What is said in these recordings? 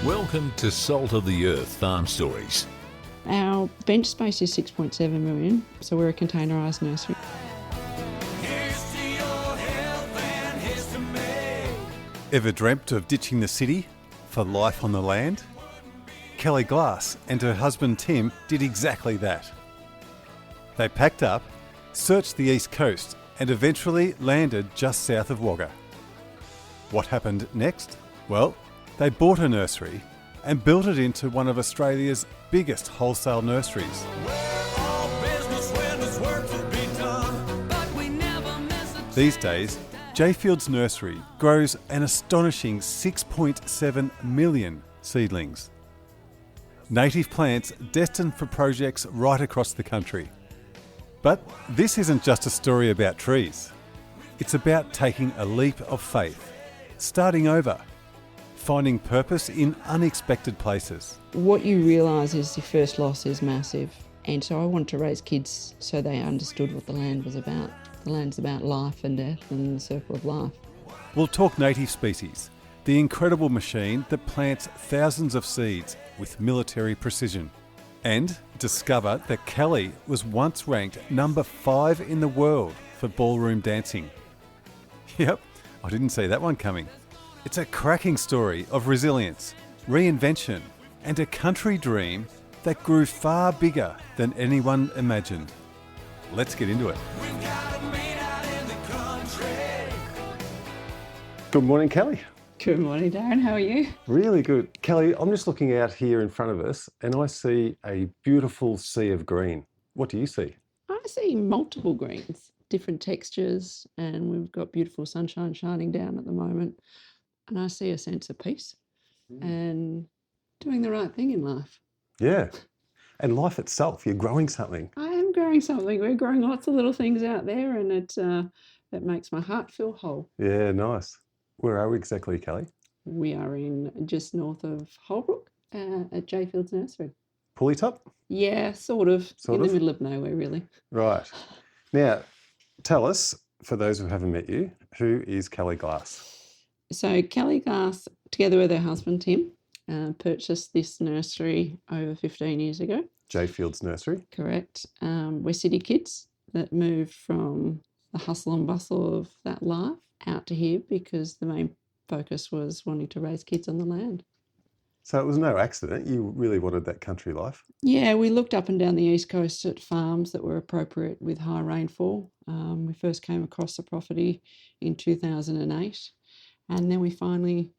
Welcome to Salt of the Earth Farm Stories. Our bench space is 6.7 million, so we're a containerised nursery. Ever dreamt of ditching the city for life on the land? Kelly Glass and her husband Tim did exactly that. They packed up, searched the east coast and eventually landed just south of Wagga. What happened next? Well, they bought a nursery and built it into one of Australia's biggest wholesale nurseries. These days, Jayfields Nursery grows an astonishing 6.7 million seedlings. Native plants destined for projects right across the country. But this isn't just a story about trees. It's about taking a leap of faith, starting over, finding purpose in unexpected places. What you realise is your first loss is massive, and so I wanted to raise kids so they understood what the land was about. The land's about life and death and the circle of life. We'll talk native species, the incredible machine that plants thousands of seeds with military precision. And discover that Kelly was once ranked number 5 in the world for ballroom dancing. Yep, I didn't see that one coming. It's a cracking story of resilience, reinvention, and a country dream that grew far bigger than anyone imagined. Let's get into it. Good morning, Kelly. Good morning, Darren. How are you? Really good. Kelly, I'm just looking out here in front of us and I see a beautiful sea of green. What do you see? I see multiple greens, different textures, and we've got beautiful sunshine shining down at the moment. And I see a sense of peace and doing the right thing in life. Yeah. And life itself, you're growing something. I am growing something. We're growing lots of little things out there, and it makes my heart feel whole. Yeah, nice. Where are we exactly, Kelly? We are in just north of Holbrook at Jayfields Nursery. Pulley top? Yeah, sort of. Sort in of? the middle of nowhere, really. Right. Now, tell us, for those who haven't met you, who is Kelly Glass? So Kelly Glass, together with her husband Tim, purchased this nursery over 15 years ago. Jayfields Nursery. Correct. We're city kids that moved from the hustle and bustle of that life out to here because the main focus was wanting to raise kids on the land. So it was no accident. You really wanted that country life. Yeah, we looked up and down the east coast at farms that were appropriate with high rainfall. We first came across the property in 2008, and then we finally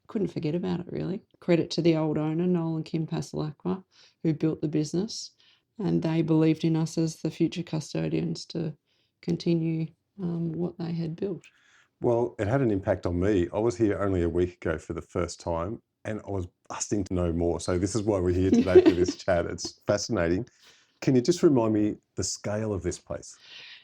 couldn't forget about it, really. Credit to the old owner, Noel and Kim Passalacqua, who built the business, and they believed in us as the future custodians to continue what they had built. Well, it had an impact on me. I was here only a week ago for the first time and I was busting to know more. So this is why we're here today for this chat. It's fascinating. Can you just remind me the scale of this place?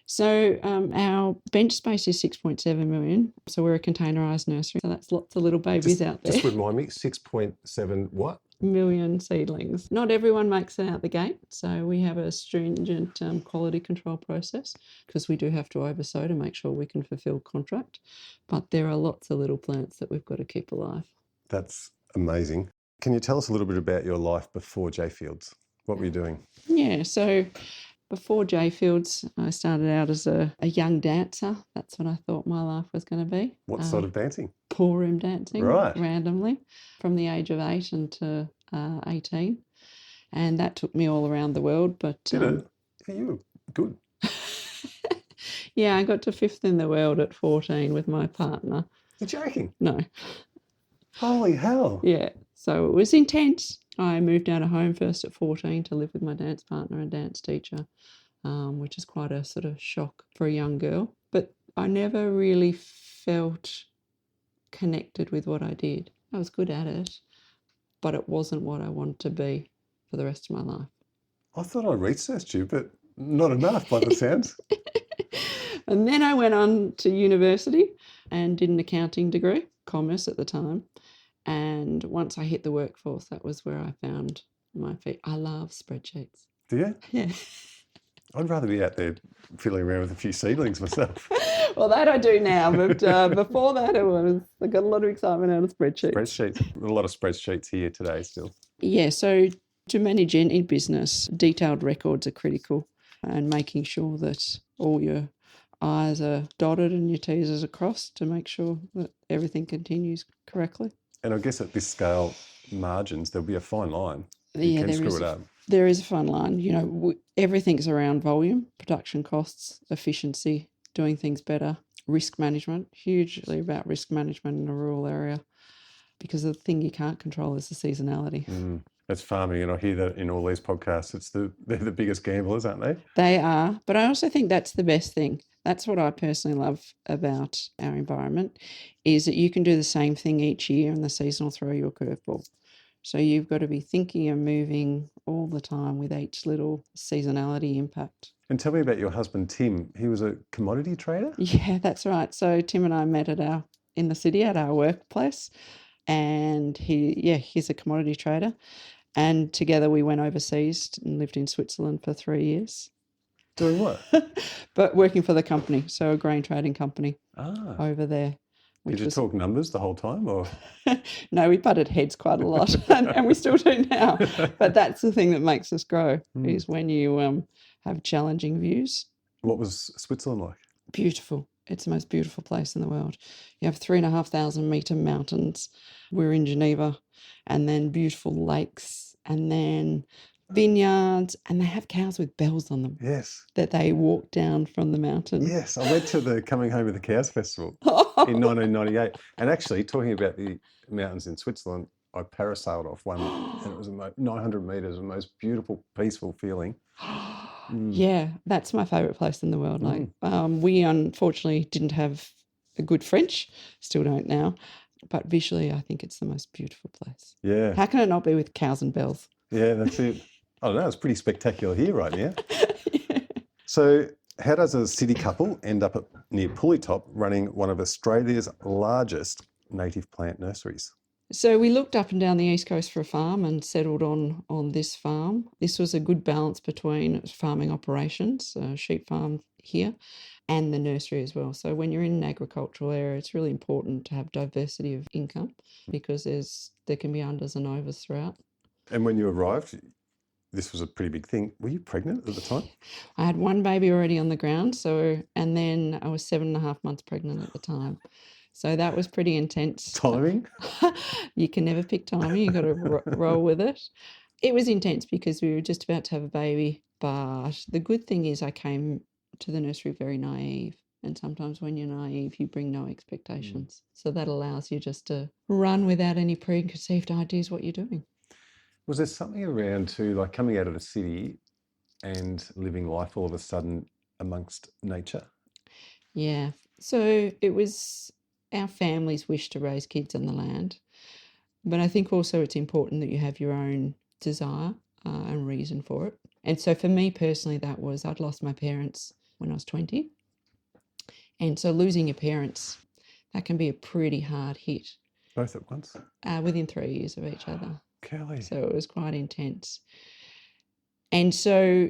So our bench space is 6.7 million. So we're a containerised nursery. So that's lots of little babies out there. Just remind me, 6.7 what? Million seedlings. Not everyone makes it out the gate. So we have a stringent quality control process because we do have to oversow to make sure we can fulfil contract. But there are lots of little plants that we've got to keep alive. That's amazing. Can you tell us a little bit about your life before Jayfields? What were you doing? Yeah, so before Jayfields, I started out as a young dancer. That's what I thought my life was going to be. What sort of dancing? Ballroom dancing, right. Randomly, from the age of 8 until 18. And that took me all around the world. But Did it? Yeah, you were good. Yeah, I got to 5th in the world at 14 with my partner. You're joking? No. Holy hell. Yeah, so it was intense. I moved out of home first at 14 to live with my dance partner and dance teacher, which is quite a sort of shock for a young girl. But I never really felt connected with what I did. I was good at it, but it wasn't what I wanted to be for the rest of my life. I thought I researched you, but not enough by the sounds. And then I went on to university and did an accounting degree, commerce at the time. And once I hit the workforce, that was where I found my feet. I love spreadsheets. Do you? Yeah. I'd rather be out there fiddling around with a few seedlings myself. Well, that I do now, but before that I got a lot of excitement out of spreadsheets. Spreadsheets. A lot of spreadsheets here today still. Yeah, so to manage any business, detailed records are critical, and making sure that all your I's are dotted and your T's are crossed to make sure that everything continues correctly. And I guess at this scale, margins, there'll be a fine line. You Yeah, can screw it up. there is a fun line. You know, everything's around volume, production costs, efficiency, doing things better, risk management, hugely about risk management in a rural area, because the thing you can't control is the seasonality. That's farming, and I hear that in all these podcasts. They're the biggest gamblers, aren't they? They are, but I also think that's the best thing. That's what I personally love about our environment, is that you can do the same thing each year and the season will throw you a curveball. So you've got to be thinking and moving all the time with each little seasonality impact. And tell me about your husband, Tim. He was a commodity trader? Yeah, that's right. So Tim and I met in the city at our workplace, and he's a commodity trader. And together we went overseas and lived in Switzerland for 3 years. Doing what? But working for the company, so a grain trading company over there. Did you talk numbers the whole time, or? No, we butted heads quite a lot, and we still do now. But that's the thing that makes us grow, is when you have challenging views. What was Switzerland like? Beautiful. It's the most beautiful place in the world. You have 3,500 metre mountains. We're in Geneva, and then beautiful lakes, and then vineyards, and they have cows with bells on them. Yes. That they walk down from the mountain. Yes, I went to the Coming Home with the Cows festival in 1998. And actually, talking about the mountains in Switzerland, I parasailed off one, and it was 900 metres, the most beautiful, peaceful feeling. Yeah, that's my favourite place in the world. Like, we unfortunately didn't have a good French, still don't now, but visually I think it's the most beautiful place. Yeah. How can it not be with cows and bells? Yeah, that's it. I don't know, it's pretty spectacular here right now. Yeah. So how does a city couple end up near Pullytop running one of Australia's largest native plant nurseries? So we looked up and down the East Coast for a farm and settled on this farm. This was a good balance between farming operations, sheep farm here, and the nursery as well. So when you're in an agricultural area, it's really important to have diversity of income, because there can be unders and overs throughout. And when you arrived, this was a pretty big thing. Were you pregnant at the time? I had one baby already on the ground, and then I was 7.5 months pregnant at the time. So that was pretty intense. Timing? You can never pick timing. You got to roll with it. It was intense because we were just about to have a baby. But the good thing is I came to the nursery very naive. And sometimes when you're naive, you bring no expectations. So that allows you just to run without any preconceived ideas what you're doing. Was there something around too, like coming out of the city and living life all of a sudden amongst nature? Yeah. So it was our family's wish to raise kids on the land. But I think also it's important that you have your own desire and reason for it. And so for me personally, that was I'd lost my parents when I was 20. And so losing your parents, that can be a pretty hard hit. Both at once? Within 3 years of each other. Kelly. So it was quite intense. And so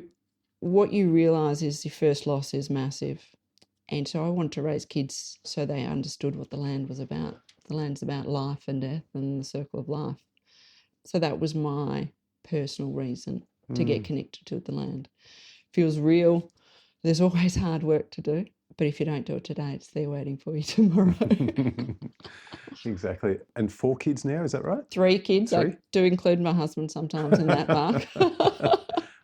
what you realise is your first loss is massive. And so I wanted to raise kids so they understood what the land was about. The land's about life and death and the circle of life. So that was my personal reason to get connected to the land. Feels real. There's always hard work to do. But if you don't do it today, it's there waiting for you tomorrow. Exactly. And 4 kids now, is that right? 3 kids. 3? I do include my husband sometimes in that, Mark.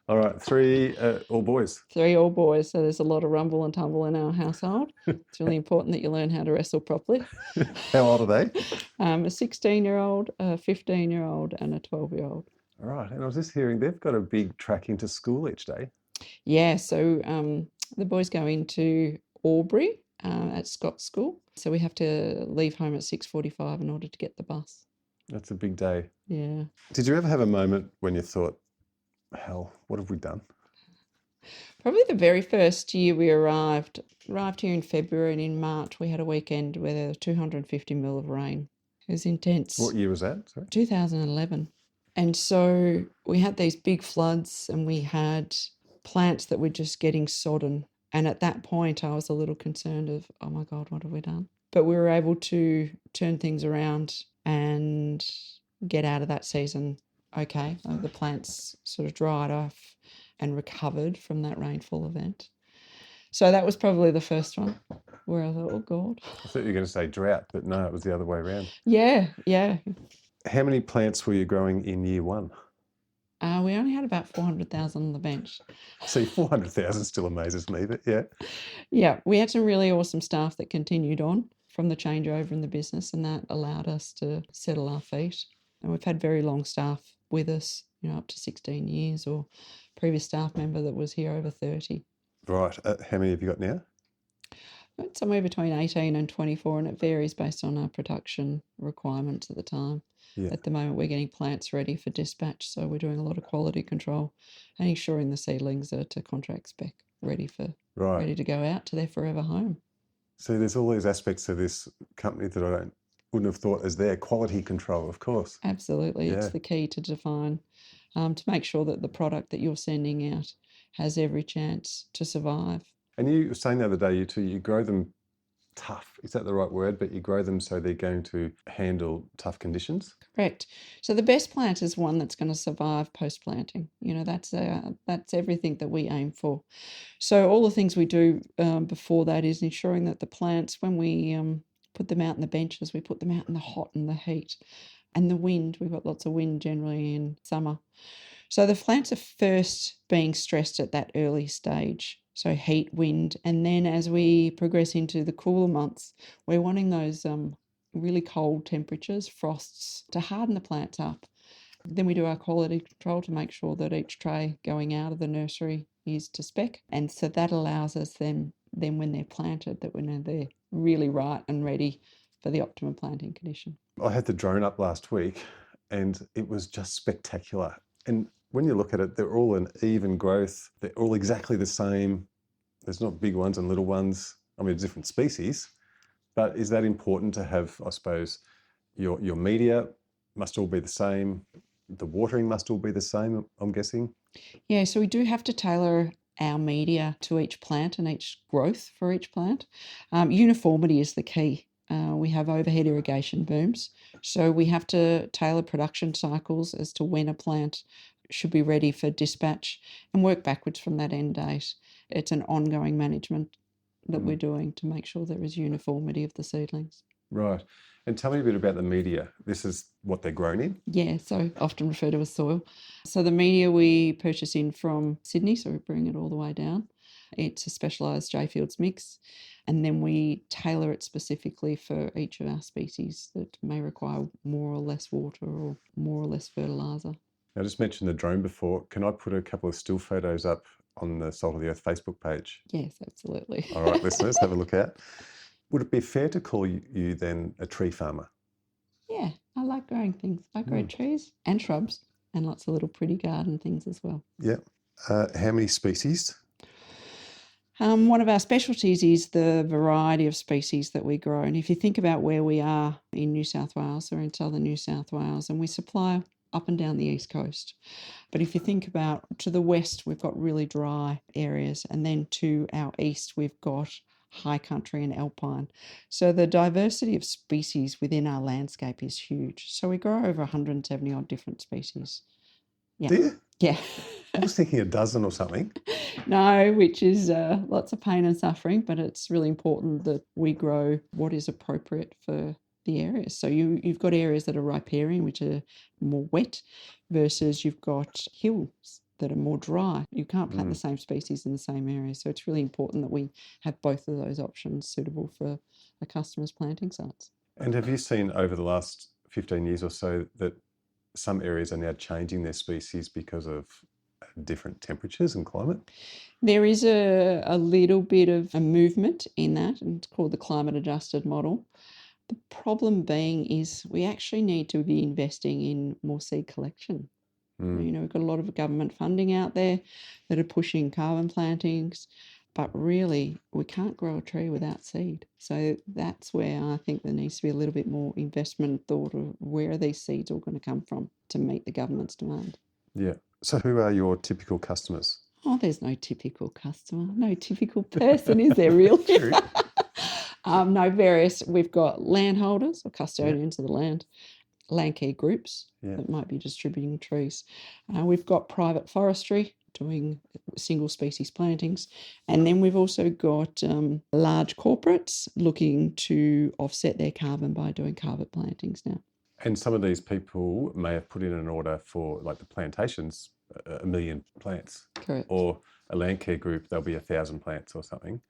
All right, 3 all boys. 3 all boys. So there's a lot of rumble and tumble in our household. It's really important that you learn how to wrestle properly. How old are they? A 16-year-old, a 15-year-old and a 12-year-old. All right. And I was just hearing they've got a big track into school each day. Yeah. So the boys go into Albury at Scott's School. So we have to leave home at 6:45 in order to get the bus. That's a big day. Yeah. Did you ever have a moment when you thought, hell, what have we done? Probably the very first year we arrived here in February, and in March we had a weekend where there was 250 mil of rain. It was intense. What year was that? Sorry? 2011. And so we had these big floods, and we had plants that were just getting sodden. And at that point, I was a little concerned of, oh my God, what have we done? But we were able to turn things around and get out of that season okay. The plants sort of dried off and recovered from that rainfall event. So that was probably the first one where I thought, oh God. I thought you were going to say drought, but no, it was the other way around. Yeah. How many plants were you growing in year one? We only had about 400,000 on the bench. See, 400,000 still amazes me, but yeah. Yeah, we had some really awesome staff that continued on from the changeover in the business, and that allowed us to settle our feet. And we've had very long staff with us, up to 16 years, or previous staff member that was here over 30. Right. How many have you got now? It's somewhere between 18 and 24, and it varies based on our production requirements at the time. Yeah. At the moment, we're getting plants ready for dispatch, so we're doing a lot of quality control and ensuring the seedlings are to contract spec, ready to go out to their forever home. So there's all these aspects of this company that I wouldn't have thought as there. Quality control, of course. Absolutely. Yeah. It's the key to define, to make sure that the product that you're sending out has every chance to survive. And you were saying the other day, you grow them tough. Is that the right word? But you grow them so they're going to handle tough conditions? Correct. So the best plant is one that's going to survive post-planting. That's everything that we aim for. So all the things we do before that is ensuring that the plants, when we put them out in the benches, we put them out in the hot and the heat and the wind. We've got lots of wind generally in summer. So the plants are first being stressed at that early stage. So heat, wind, and then as we progress into the cooler months, we're wanting those really cold temperatures, frosts, to harden the plants up. Then we do our quality control to make sure that each tray going out of the nursery is to spec. And so that allows us then when they're planted, that when they're really right and ready for the optimum planting condition. I had the drone up last week and it was just spectacular. And when you look at it, they're all an even growth. They're all exactly the same. There's not big ones and little ones. I mean, different species. But is that important to have, I suppose, your media must all be the same? The watering must all be the same, I'm guessing? Yeah, so we do have to tailor our media to each plant and each growth for each plant. Uniformity is the key. We have overhead irrigation booms, so we have to tailor production cycles as to when a plant should be ready for dispatch and work backwards from that end date. It's an ongoing management that we're doing to make sure there is uniformity of the seedlings. Right. And tell me a bit about the media. This is what they're grown in? Yeah, so often referred to as soil. So the media we purchase in from Sydney, so we bring it all the way down. It's a specialised Jayfields mix, and then we tailor it specifically for each of our species that may require more or less water or more or less fertiliser. I just mentioned the drone before. Can I put a couple of still photos up on the Salt of the Earth Facebook page? Yes, absolutely. All right, listeners, have a look out. Would it be fair to call you then a tree farmer? Yeah, I like growing things. I grow trees and shrubs and lots of little pretty garden things as well. Yeah. How many species? One of our specialties is the variety of species that we grow. And if you think about where we are in New South Wales, or in southern New South Wales, and we supply up and down the east coast. But if you think about to the west, we've got really dry areas, and then to our east, we've got high country and alpine. So the diversity of species within our landscape is huge. So we grow over 170 odd different species. Yeah. Do you? Yeah. I was thinking a dozen or something. No, which is lots of pain and suffering, but it's really important that we grow what is appropriate for the areas. So you've got areas that are riparian, which are more wet, versus you've got hills that are more dry. You can't plant the same species in the same area. So it's really important that we have both of those options suitable for a customer's planting sites. And have you seen over the last 15 years or so that some areas are now changing their species because of different temperatures and climate? There is a little bit of a movement in that, and it's called the climate adjusted model. The problem being is we actually need to be investing in more seed collection. We've got a lot of government funding out there that are pushing carbon plantings, but really we can't grow a tree without seed. So that's where I think there needs to be a little bit more investment and thought of where are these seeds all going to come from to meet the government's demand. Yeah. So who are your typical customers? Oh, there's no typical customer, no typical person, is there really? True. No, various. We've got landholders or custodians of the land care groups Yeah. that might be distributing trees. We've got private forestry doing single species plantings. And then we've also got large corporates looking to offset their carbon by doing carbon plantings now. And some of these people may have put in an order for, like the plantations, 1 million plants. Correct. Or a land care group, there'll be 1,000 plants or something.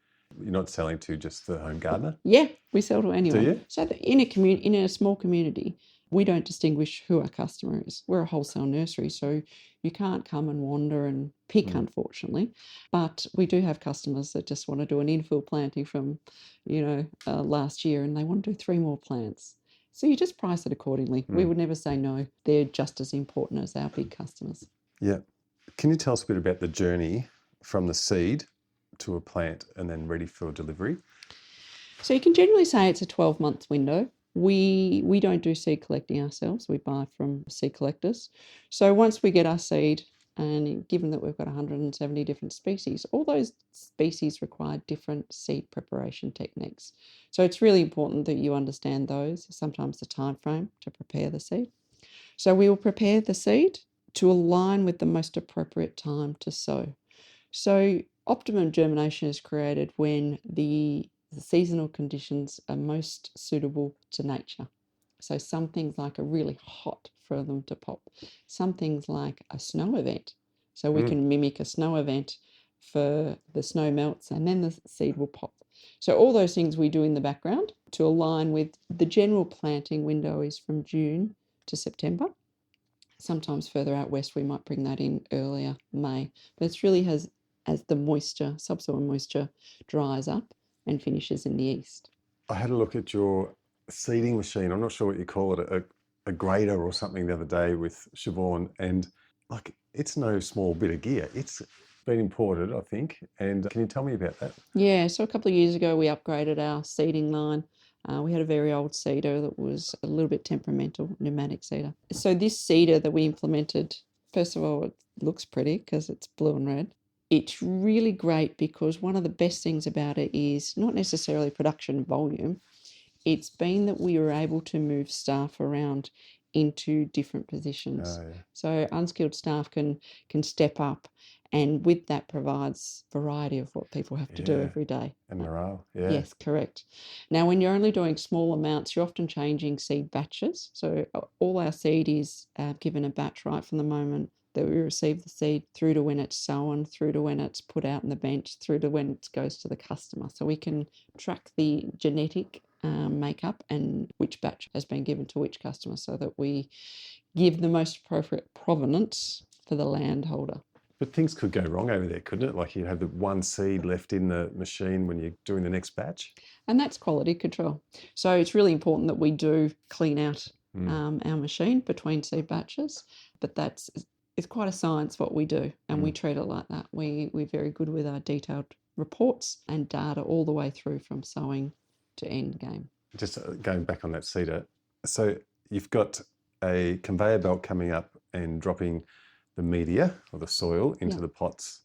You're not selling to just the home gardener? Yeah, we sell to anyone. Do you? So that in a small community, we don't distinguish who our customer is. We're a wholesale nursery, so you can't come and wander and pick, unfortunately. But we do have customers that just want to do an infill planting from, last year, and they want to do 3 more plants. So you just price it accordingly. We would never say no. They're just as important as our big customers. Yeah. Can you tell us a bit about the journey from the seed to a plant and then ready for delivery? So you can generally say it's a 12-month window. We don't do seed collecting ourselves. We buy from seed collectors. So once we get our seed, and given that we've got 170 different species, all those species require different seed preparation techniques. So it's really important that you understand those, sometimes the time frame to prepare the seed. So we will prepare the seed to align with the most appropriate time to sow. So optimum germination is created when the seasonal conditions are most suitable to nature. So some things like are really hot for them to pop. Some things like a snow event. So we can mimic a snow event for the snow melts and then the seed will pop. So all those things we do in the background to align with the general planting window is from June to September. Sometimes further out west we might bring that in earlier, May. But it's really as the moisture, subsoil moisture, dries up and finishes in the east. I had a look at your seeding machine. I'm not sure what you call it, a grader or something the other day with Siobhan, and like it's no small bit of gear. It's been imported, I think. And can you tell me about that? Yeah, so a couple of years ago we upgraded our seeding line. We had a very old seeder that was a little bit temperamental, pneumatic seeder. So this seeder that we implemented, first of all, it looks pretty because it's blue and red. It's really great because one of the best things about it is not necessarily production volume. It's been that we were able to move staff around into different positions. Oh, yeah. So unskilled staff can step up, and with that provides variety of what people have to do every day. And morale, yeah. Yes, correct. Now, when you're only doing small amounts, you're often changing seed batches. So all our seed is given a batch right from the moment that we receive the seed through to when it's sown, through to when it's put out in the bench, through to when it goes to the customer. So we can track the genetic makeup and which batch has been given to which customer so that we give the most appropriate provenance for the landholder. But things could go wrong over there, couldn't it? Like you have the one seed left in the machine when you're doing the next batch. And that's quality control. So it's really important that we do clean out our machine between seed batches, but it's quite a science what we do, and we treat it like that. We're very good with our detailed reports and data all the way through from sowing to end game. Just going back on that seeder, so you've got a conveyor belt coming up and dropping the media or the soil into the pots.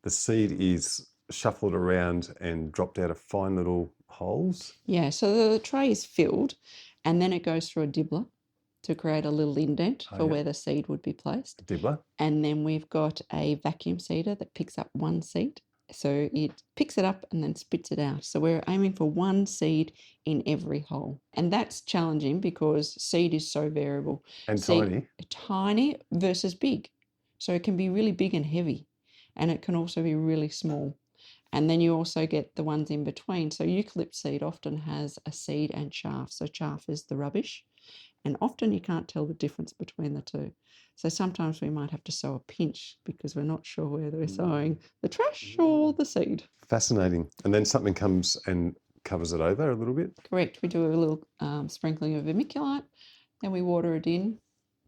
The seed is shuffled around and dropped out of fine little holes. Yeah, so the tray is filled and then it goes through a dibbler to create a little indent for where the seed would be placed. Dibbler. And then we've got a vacuum seeder that picks up one seed. So it picks it up and then spits it out. So we're aiming for one seed in every hole. And that's challenging because seed is so variable. And tiny. Tiny versus big. So it can be really big and heavy, and it can also be really small. And then you also get the ones in between. So eucalypt seed often has a seed and chaff. So chaff is the rubbish. And often you can't tell the difference between the two. So sometimes we might have to sow a pinch because we're not sure whether we're sowing the trash or the seed. Fascinating. And then something comes and covers it over a little bit? Correct. We do a little sprinkling of vermiculite, then we water it in,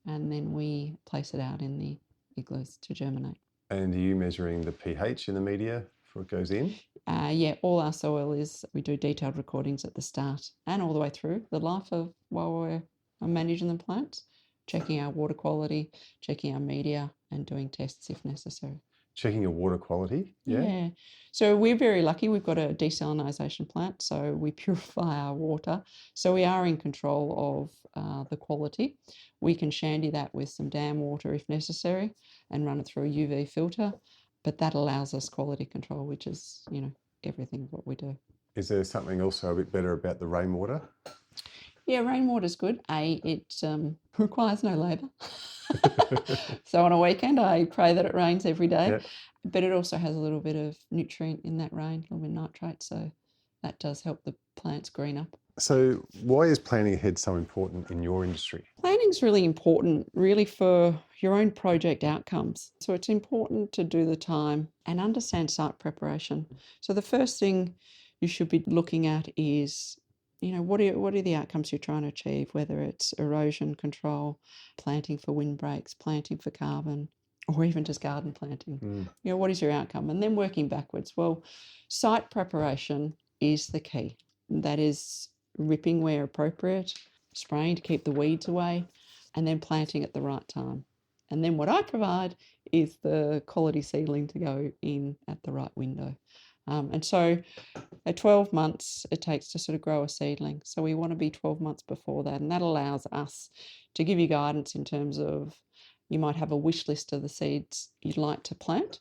and then we place it out in the igloos to germinate. And are you measuring the pH in the media before it goes in? Yeah, all our soil we do detailed recordings at the start and all the way through the life of while we're managing the plants, checking our water quality, checking our media and doing tests if necessary. Checking your water quality. Yeah. Yeah. So we're very lucky. We've got a desalination plant, so we purify our water. So we are in control of the quality. We can shandy that with some dam water if necessary and run it through a UV filter. But that allows us quality control, which is, everything what we do. Is there something also a bit better about the rainwater? Yeah, rainwater's good. It requires no labour. So on a weekend, I pray that it rains every day. Yeah. But it also has a little bit of nutrient in that rain, a little bit of nitrate. So that does help the plants green up. So why is planning ahead so important in your industry? Planning's really important, really, for your own project outcomes. So it's important to do the time and understand site preparation. So the first thing you should be looking at is, what are the outcomes you're trying to achieve, whether it's erosion control, planting for windbreaks, planting for carbon, or even just garden planting. What is your outcome? And then working backwards. Well, site preparation is the key. That is ripping where appropriate, spraying to keep the weeds away, and then planting at the right time. And then what I provide is the quality seedling to go in at the right window. And so at 12 months, it takes to sort of grow a seedling. So we want to be 12 months before that. And that allows us to give you guidance in terms of, you might have a wish list of the seeds you'd like to plant,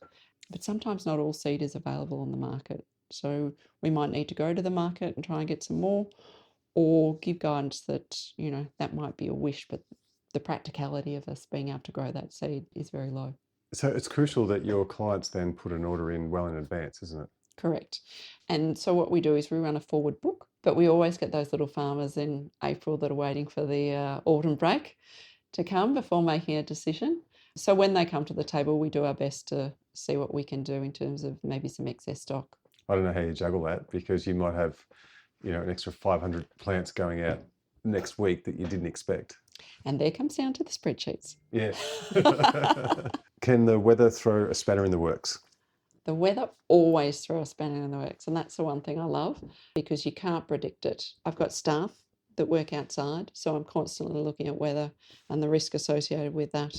but sometimes not all seed is available on the market. So we might need to go to the market and try and get some more, or give guidance that, that might be a wish, but the practicality of us being able to grow that seed is very low. So it's crucial that your clients then put an order in well in advance, isn't it? Correct. And so what we do is we run a forward book, but we always get those little farmers in April that are waiting for the autumn break to come before making a decision. So when they come to the table, we do our best to see what we can do in terms of maybe some excess stock. I don't know how you juggle that, because you might have, an extra 500 plants going out next week that you didn't expect. And there comes down to the spreadsheets. Yeah. Can the weather throw a spanner in the works? The weather always throws a spanner in the works, and that's the one thing I love, because you can't predict it. I've got staff that work outside, so I'm constantly looking at weather and the risk associated with that,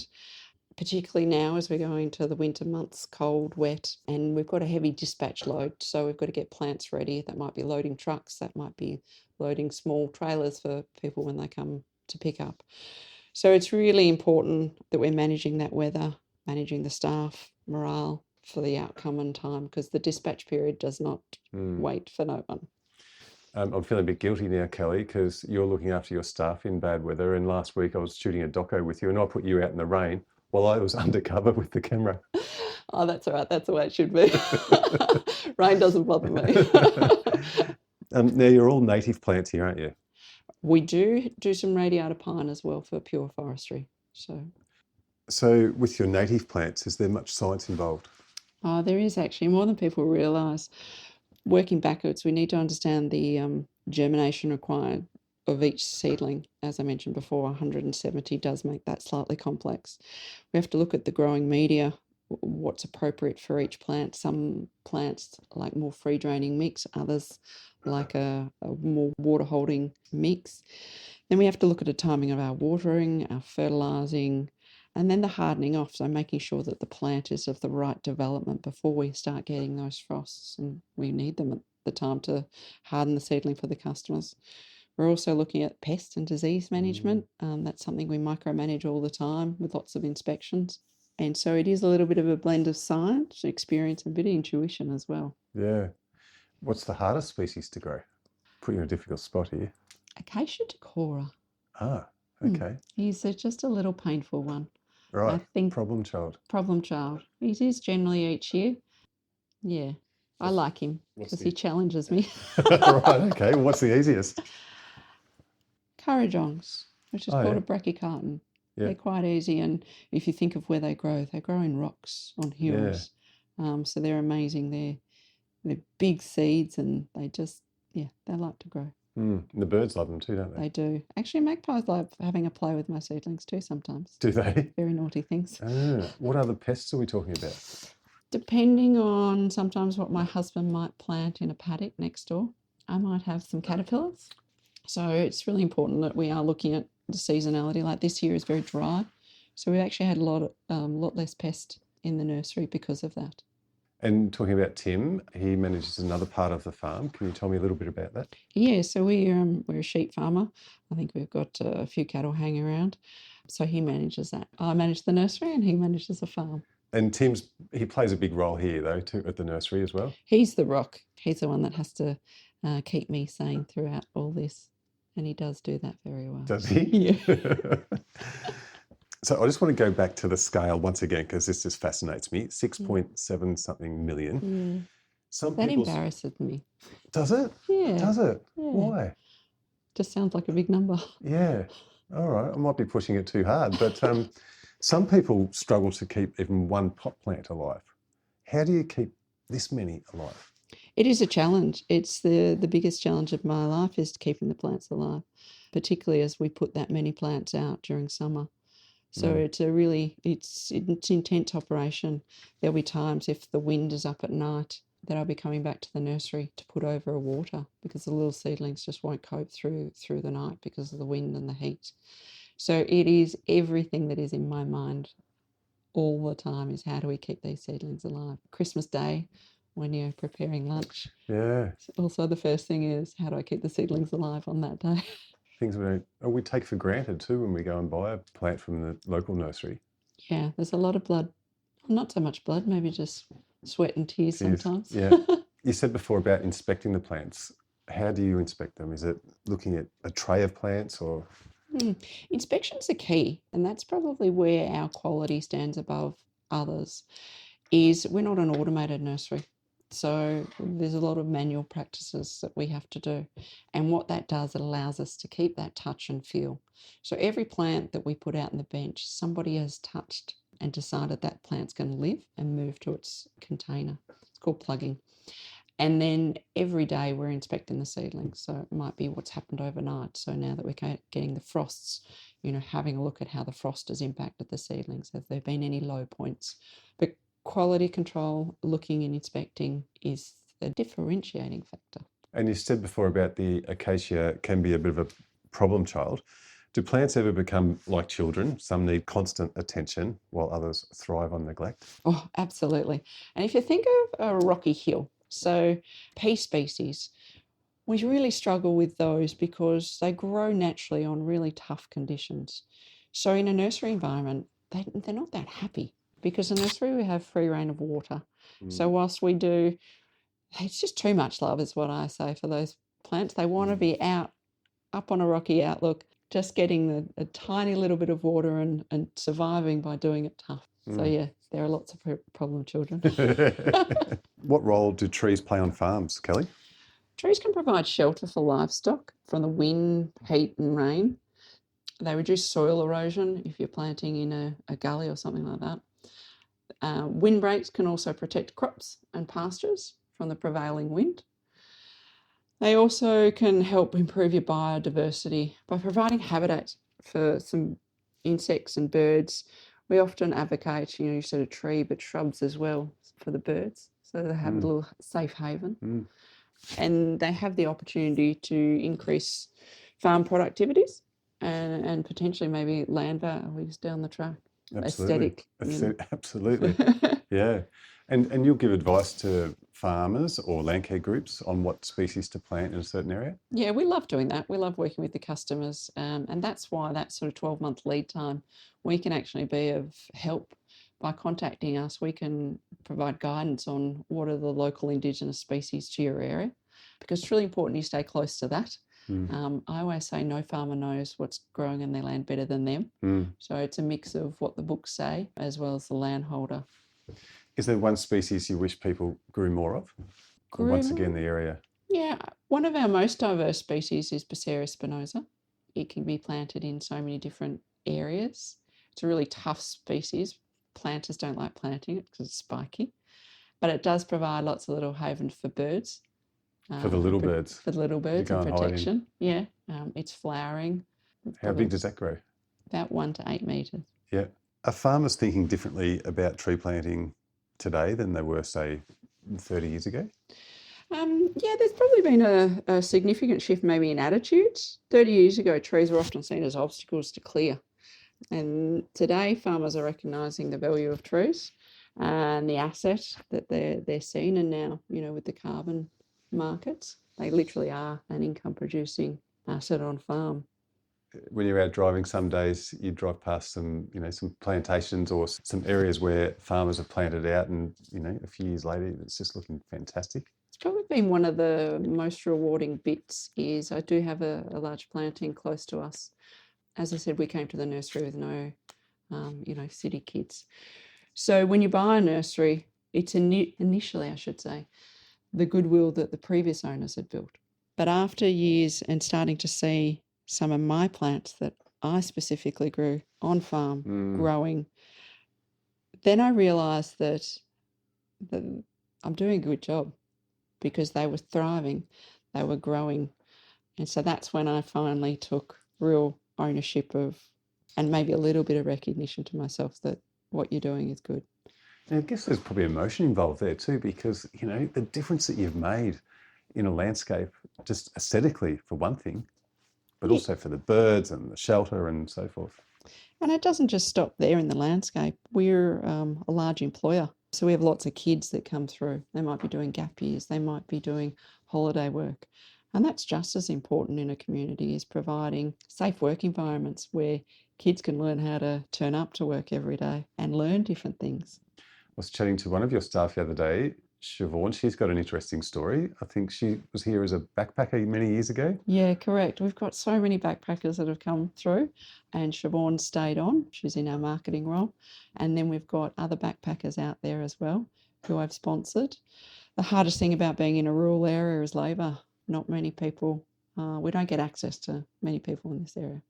particularly now as we're going to the winter months, cold, wet, and we've got a heavy dispatch load. So we've got to get plants ready. That might be loading trucks, that might be loading small trailers for people when they come to pick up. So it's really important that we're managing that weather, managing the staff, morale for the outcome and time, because the dispatch period does not wait for no one. I'm feeling a bit guilty now, Kelly, because you're looking after your staff in bad weather. And last week I was shooting a doco with you and I put you out in the rain while I was undercover with the camera. Oh, that's all right. That's the way it should be. Rain doesn't bother me. Now, you're all native plants here, aren't you? We do some radiata pine as well for pure forestry. So with your native plants, is there much science involved? Oh, there is actually, more than people realise. Working backwards, we need to understand the germination required of each seedling. As I mentioned before, 170 does make that slightly complex. We have to look at the growing media, what's appropriate for each plant. Some plants like more free draining mix, others like a more water holding mix. Then we have to look at the timing of our watering, our fertilising, and then the hardening off, so making sure that the plant is of the right development before we start getting those frosts, and we need them at the time to harden the seedling for the customers. We're also looking at pest and disease management. That's something we micromanage all the time with lots of inspections. And so it is a little bit of a blend of science, experience, and a bit of intuition as well. Yeah. What's the hardest species to grow? Put you in a difficult spot here. Acacia decora. Ah, okay. He's just a little painful one. Right, I think problem child. Problem child. He is generally each year. Yeah, I like him because he challenges me. Right, okay. What's the easiest? Currajongs, which is called a brachycarton. Yeah. They're quite easy, and if you think of where they grow in rocks on hills. Yeah. So they're amazing. They're big seeds, and they just, they like to grow. The birds love them too, don't they? They do. Actually, magpies love having a play with my seedlings too sometimes. Do they? Very naughty things. What other pests are we talking about? Depending on sometimes what my husband might plant in a paddock next door, I might have some caterpillars. So it's really important that we are looking at the seasonality. Like this year is very dry. So we actually had a lot less pest in the nursery because of that. And talking about Tim, he manages another part of the farm. Can you tell me a little bit about that? Yeah, so we're a sheep farmer. I think we've got a few cattle hanging around. So he manages that. I manage the nursery and he manages the farm. And he plays a big role here, though, too, at the nursery as well. He's the rock. He's the one that has to keep me sane throughout all this. And he does do that very well. Does he? Yeah. So I just want to go back to the scale once again, because this just fascinates me. 6.7 something million. Yeah. Some That people... embarrasses me. Does it? Yeah. Does it? Yeah. Why? Just sounds like a big number. Yeah. All right. I might be pushing it too hard, but some people struggle to keep even one pot plant alive. How do you keep this many alive? It is a challenge. It's the biggest challenge of my life is keeping the plants alive, particularly as we put that many plants out during summer. So it's intense operation. There'll be times if the wind is up at night that I'll be coming back to the nursery to put over a water because the little seedlings just won't cope through the night because of the wind and the heat. So it is everything that is in my mind all the time is how do we keep these seedlings alive? Christmas Day, when you're preparing lunch. Yeah. Also, the first thing is how do I keep the seedlings alive on that day? Things we take for granted too when we go and buy a plant from the local nursery. Yeah, there's a lot of blood. Not so much blood, maybe just sweat and tears sometimes. Yeah. You said before about inspecting the plants. How do you inspect them? Is it looking at a tray of plants or? Inspections are key, and that's probably where our quality stands above others, is we're not an automated nursery. So there's a lot of manual practices that we have to do. And what that does, it allows us to keep that touch and feel. So every plant that we put out on the bench, somebody has touched and decided that plant's going to live and move to its container. It's called plugging. And then every day we're inspecting the seedlings. So it might be what's happened overnight. So now that we're getting the frosts, having a look at how the frost has impacted the seedlings. Have there been any low points? But quality control, looking and inspecting is the differentiating factor. And you said before about the acacia can be a bit of a problem child. Do plants ever become like children? Some need constant attention while others thrive on neglect. Oh, absolutely. And if you think of a rocky hill, so pea species, we really struggle with those because they grow naturally on really tough conditions. So in a nursery environment, they're not that happy because in a nursery we have free reign of water. So whilst we do, it's just too much love is what I say for those plants. They want to be out, up on a rocky outlook, just getting a tiny little bit of water and surviving by doing it tough. So yeah, there are lots of problem children. What role do trees play on farms, Kelly? Trees can provide shelter for livestock from the wind, heat and rain. They reduce soil erosion if you're planting in a gully or something like that. Windbreaks can also protect crops and pastures from the prevailing wind. They also can help improve your biodiversity by providing habitat for some insects and birds. We often advocate, you said a tree, but shrubs as well for the birds. So they have a little safe haven. And they have the opportunity to increase farm productivities and potentially maybe land values down the track. Absolutely. Aesthetic. Absolutely. Yeah. And you'll give advice to farmers or land care groups on what species to plant in a certain area? Yeah, we love doing that. We love working with the customers. And that's why that sort of 12-month lead time, we can actually be of help by contacting us. We can provide guidance on what are the local Indigenous species to your area, because it's really important you stay close to that. I always say no farmer knows what's growing in their land better than them. So it's a mix of what the books say as well as the landholder. Is there one species you wish people grew more of? Once again, the area. Yeah, one of our most diverse species is Bucera spinosa. It can be planted in so many different areas. It's a really tough species. Planters don't like planting it because it's spiky, but it does provide lots of little havens for birds. For the little birds. For the little birds and protection. Yeah, it's flowering. How big does that grow? About 1 to 8 metres. Yeah. Are farmers thinking differently about tree planting today than they were, say, 30 years ago? Yeah, there's probably been a significant shift maybe in attitudes. 30 years ago, trees were often seen as obstacles to clear. And today, farmers are recognising the value of trees and the asset that they're seen. And now, with the carbon markets, they literally are an income producing asset on farm. When you're out driving, some days you drive past some plantations or some areas where farmers have planted out, and a few years later it's just looking fantastic. It's probably been one of the most rewarding bits. Is I do have a large planting close to us. As I said, we came to the nursery with no city kids. So when you buy a nursery, it's initially, I should say, the goodwill that the previous owners had built. But after years and starting to see some of my plants that I specifically grew on farm growing, then I realised that I'm doing a good job, because they were thriving, they were growing. And so that's when I finally took real ownership of, and maybe a little bit of recognition to myself, that what you're doing is good. And I guess there's probably emotion involved there too, because, the difference that you've made in a landscape, just aesthetically for one thing, but also for the birds and the shelter and so forth. And it doesn't just stop there in the landscape. We're a large employer. So we have lots of kids that come through. They might be doing gap years, they might be doing holiday work. And that's just as important in a community, is providing safe work environments where kids can learn how to turn up to work every day and learn different things. I was chatting to one of your staff the other day, Siobhan. She's got an interesting story. I think she was here as a backpacker many years ago. Yeah, correct. We've got so many backpackers that have come through, and Siobhan stayed on. She's in our marketing role. And then we've got other backpackers out there as well who I've sponsored. The hardest thing about being in a rural area is labour. Not many people, we don't get access to many people in this area.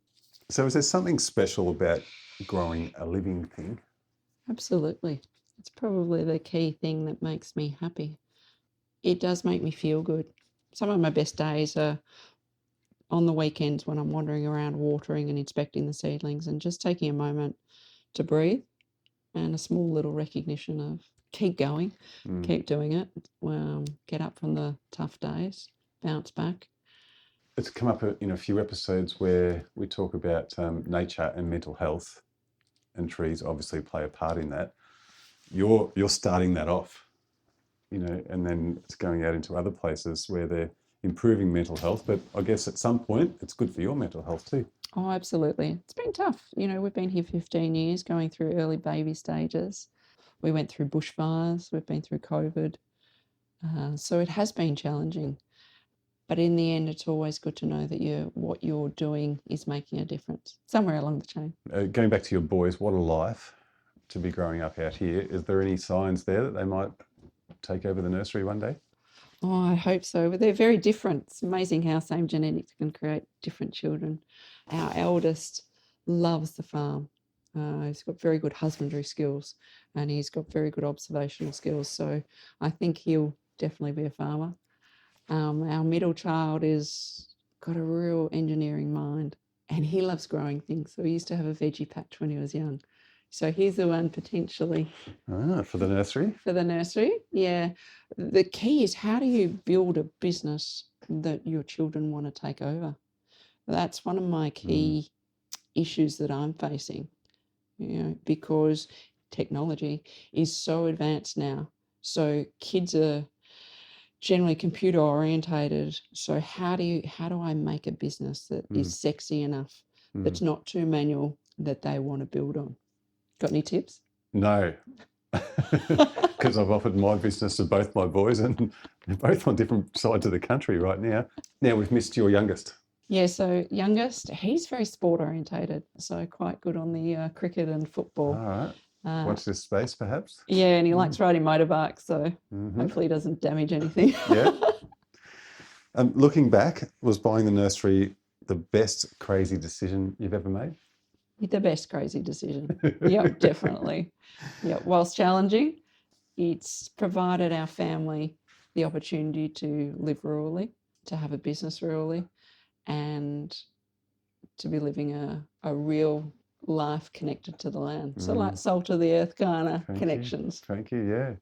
So is there something special about growing a living thing? Absolutely. It's probably the key thing that makes me happy. It does make me feel good. Some of my best days are on the weekends when I'm wandering around watering and inspecting the seedlings and just taking a moment to breathe, and a small little recognition of keep going, keep doing it, get up from the tough days, bounce back. It's come up in a few episodes where we talk about nature and mental health, and trees obviously play a part in that. You're starting that off, and then it's going out into other places where they're improving mental health. But I guess at some point it's good for your mental health too. Oh, absolutely. It's been tough. We've been here 15 years, going through early baby stages. We went through bushfires. We've been through COVID. So it has been challenging. But in the end, it's always good to know that what you're doing is making a difference somewhere along the chain. Going back to your boys, what a life to be growing up out here. Is there any signs there that they might take over the nursery one day? Oh, I hope so. But they're very different. It's amazing how same genetics can create different children. Our eldest loves the farm. He's got very good husbandry skills, and he's got very good observational skills. So I think he'll definitely be a farmer. Our middle child is got a real engineering mind, and he loves growing things. So he used to have a veggie patch when he was young. So he's the one potentially. For the nursery? For the nursery, yeah. The key is, how do you build a business that your children want to take over? That's one of my key issues that I'm facing, because technology is so advanced now. So kids are generally computer orientated. So how do I make a business that is sexy enough, that's not too manual, that they want to build on? Got any tips? No, because I've offered my business to both my boys, and they're both on different sides of the country right now. Now we've missed your youngest. Yeah, so youngest, he's very sport orientated, so quite good on the cricket and football. All right. Watch this space, perhaps. Yeah, and he likes riding motorbikes, so hopefully he doesn't damage anything. Yeah. Looking back, was buying the nursery the best crazy decision you've ever made? The best crazy decision. Yeah, definitely. Yeah, whilst challenging, it's provided our family the opportunity to live rurally, to have a business rurally, and to be living a real life connected to the land. So like salt of the earth kind of connections. Thank you, yeah.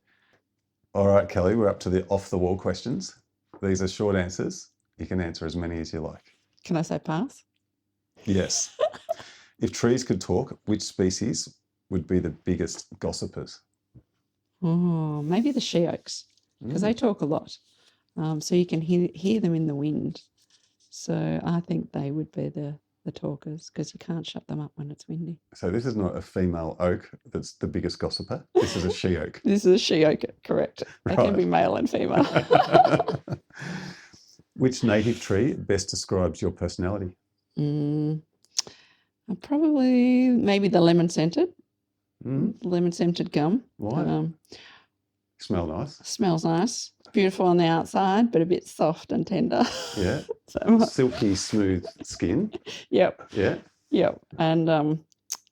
All right, Kelly, we're up to the off-the-wall questions. These are short answers. You can answer as many as you like. Can I say pass? Yes. If trees could talk, which species would be the biggest gossipers? Oh, maybe the she oaks, because they talk a lot. So you can hear them in the wind. So I think they would be the talkers, because you can't shut them up when it's windy. So this is not a female oak that's the biggest gossiper. This is a she oak. This is a she oak, correct. They can be male and female. Which native tree best describes your personality? Probably maybe the lemon scented gum. Why? Smell nice. Smells nice. Beautiful on the outside, but a bit soft and tender. Yeah. So, silky, smooth skin. Yep. Yeah. Yep. And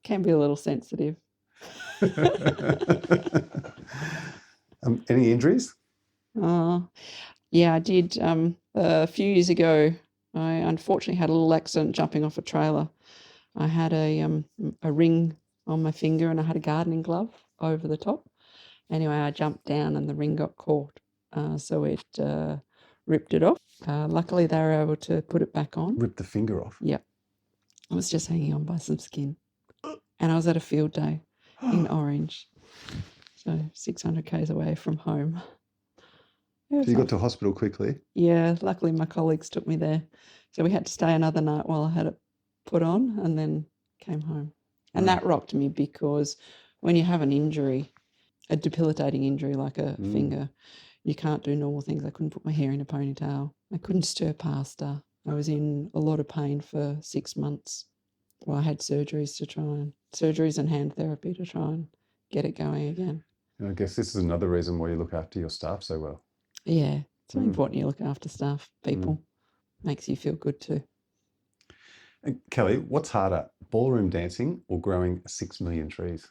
can be a little sensitive. Any injuries? Yeah, I did. A few years ago, I unfortunately had a little accident jumping off a trailer. I had a ring on my finger and I had a gardening glove over the top. Anyway, I jumped down and the ring got caught. So it ripped it off. Luckily, they were able to put it back on. Ripped the finger off? Yep. I was just hanging on by some skin. And I was at a field day in Orange. So 600 k's away from home. So you got to hospital quickly? Yeah, luckily my colleagues took me there. So we had to stay another night while I had it put on and then came home. And that rocked me, because when you have an injury, a debilitating injury like a finger, you can't do normal things. I couldn't put my hair in a ponytail. I couldn't stir pasta. I was in a lot of pain for 6 months. Well, I had surgeries and hand therapy to try and get it going again. And I guess this is another reason why you look after your staff so well. Yeah, it's very important you look after staff, people. Makes you feel good too. And Kelly, what's harder, ballroom dancing or growing 6 million trees?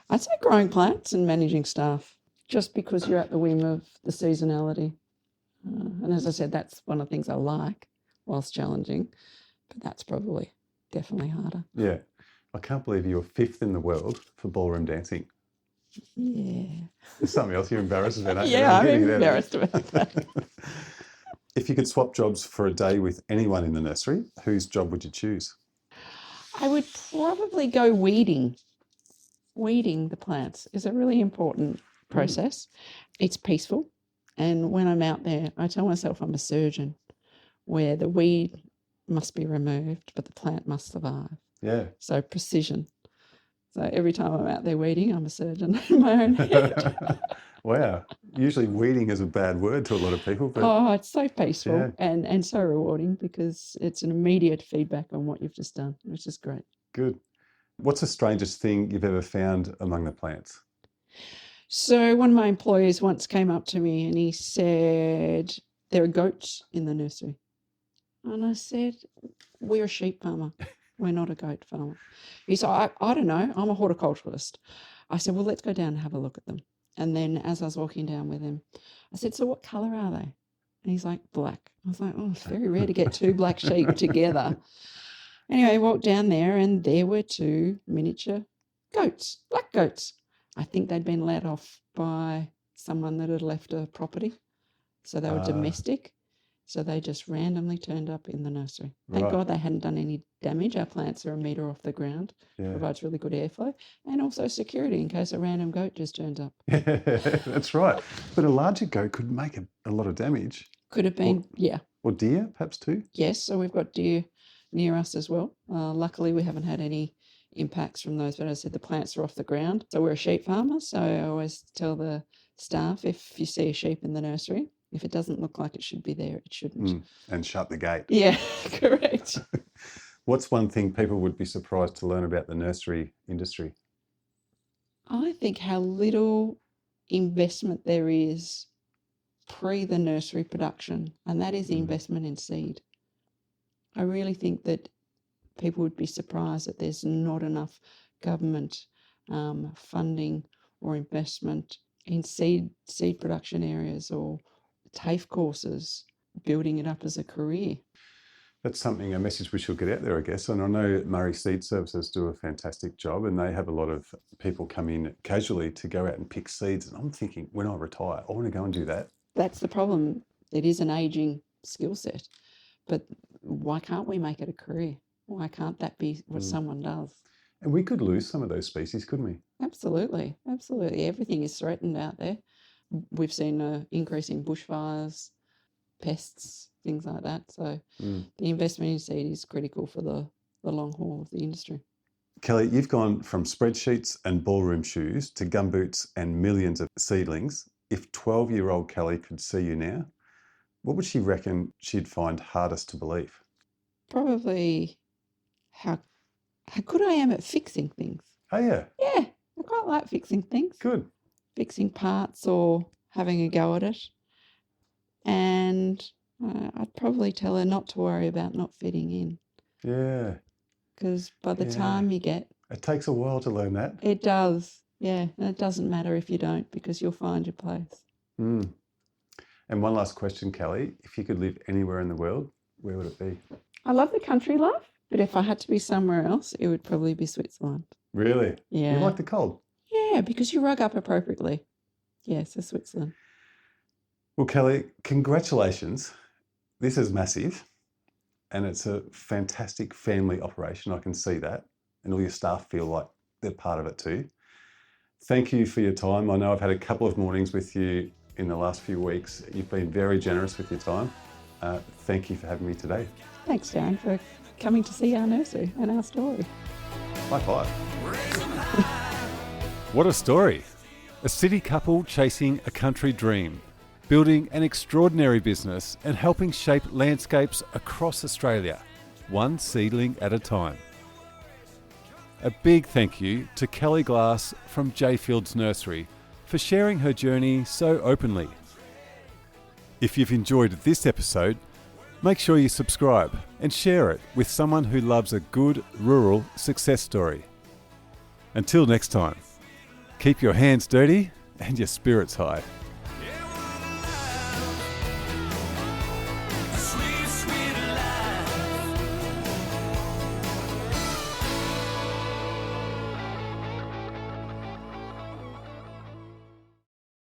I'd say growing plants and managing staff, just because you're at the whim of the seasonality. And as I said, that's one of the things I like, whilst challenging, but that's definitely harder. Yeah. I can't believe you're 5th in the world for ballroom dancing. Yeah. There's something else you're embarrassed about, aren't you? Yeah, I'm embarrassed about that. If you could swap jobs for a day with anyone in the nursery, whose job would you choose? I would probably go weeding. Weeding the plants is a really important process. It's peaceful. And when I'm out there, I tell myself I'm a surgeon, where the weed must be removed, but the plant must survive. Yeah. So precision. So every time I'm out there weeding, I'm a surgeon in my own head. Wow. Usually weeding is a bad word to a lot of people. But oh, it's so peaceful and so rewarding, because it's an immediate feedback on what you've just done, which is great. Good. What's the strangest thing you've ever found among the plants? So one of my employees once came up to me and he said, there are goats in the nursery. And I said, we're a sheep farmer. We're not a goat farmer. He said, I don't know. I'm a horticulturalist. I said, well, let's go down and have a look at them. And then as I was walking down with him, I said, so what colour are they? And he's like, black. I was like, oh, it's very rare to get 2 black sheep together. Anyway, I walked down there and there were 2 miniature goats, black goats. I think they'd been let off by someone that had left a property. So they were domestic. So they just randomly turned up in the nursery. Thank God they hadn't done any damage. Our plants are a metre off the ground. Yeah. Provides really good airflow. And also security in case a random goat just turns up. Yeah, that's right. But a larger goat could make a lot of damage. Could have been, yeah. Or deer, perhaps too? Yes, so we've got deer near us as well. Luckily, we haven't had any impacts from those. But as I said, the plants are off the ground. So we're a sheep farmer. So I always tell the staff, if you see a sheep in the nursery, if it doesn't look like it should be there, it shouldn't. And shut the gate. Yeah, correct. What's one thing people would be surprised to learn about the nursery industry? I think how little investment there is pre the nursery production, and that is the investment in seed. I really think that people would be surprised that there's not enough government funding or investment in seed production areas or TAFE courses, building it up as a career. That's something, a message we should get out there, I guess. And I know Murray Seed Services do a fantastic job, and they have a lot of people come in casually to go out and pick seeds. And I'm thinking, when I retire, I want to go and do that. That's the problem. It is an ageing skill set, but why can't we make it a career? Why can't that be what someone does? And we could lose some of those species, couldn't we? Absolutely, absolutely. Everything is threatened out there. We've seen an increase in bushfires, pests, things like that. So the investment in seed is critical for the long haul of the industry. Kelly, you've gone from spreadsheets and ballroom shoes to gumboots and millions of seedlings. If 12-year-old Kelly could see you now, what would she reckon she'd find hardest to believe? Probably how good I am at fixing things. Oh, yeah. Yeah, I quite like fixing things. Good. Fixing parts or having a go at it. And I'd probably tell her not to worry about not fitting in. Yeah. Because by the time you get... It takes a while to learn that. It does, yeah. And it doesn't matter if you don't, because you'll find your place. And one last question, Kelly. If you could live anywhere in the world, where would it be? I love the country life, but if I had to be somewhere else, it would probably be Switzerland. Really? Yeah. You like the cold? Yeah, because you rug up appropriately. Yeah, so Switzerland. Well, Kelly, congratulations. This is massive, and it's a fantastic family operation. I can see that, and all your staff feel like they're part of it too. Thank you for your time. I know I've had a couple of mornings with you in the last few weeks. You've been very generous with your time. Thank you for having me today. Thanks, Darren, for coming to see our nursery and our story. High five. What a story! A city couple chasing a country dream, building an extraordinary business and helping shape landscapes across Australia, one seedling at a time. A big thank you to Kelly Glass from Jayfields Nursery for sharing her journey so openly. If you've enjoyed this episode, make sure you subscribe and share it with someone who loves a good rural success story. Until next time, keep your hands dirty and your spirits high.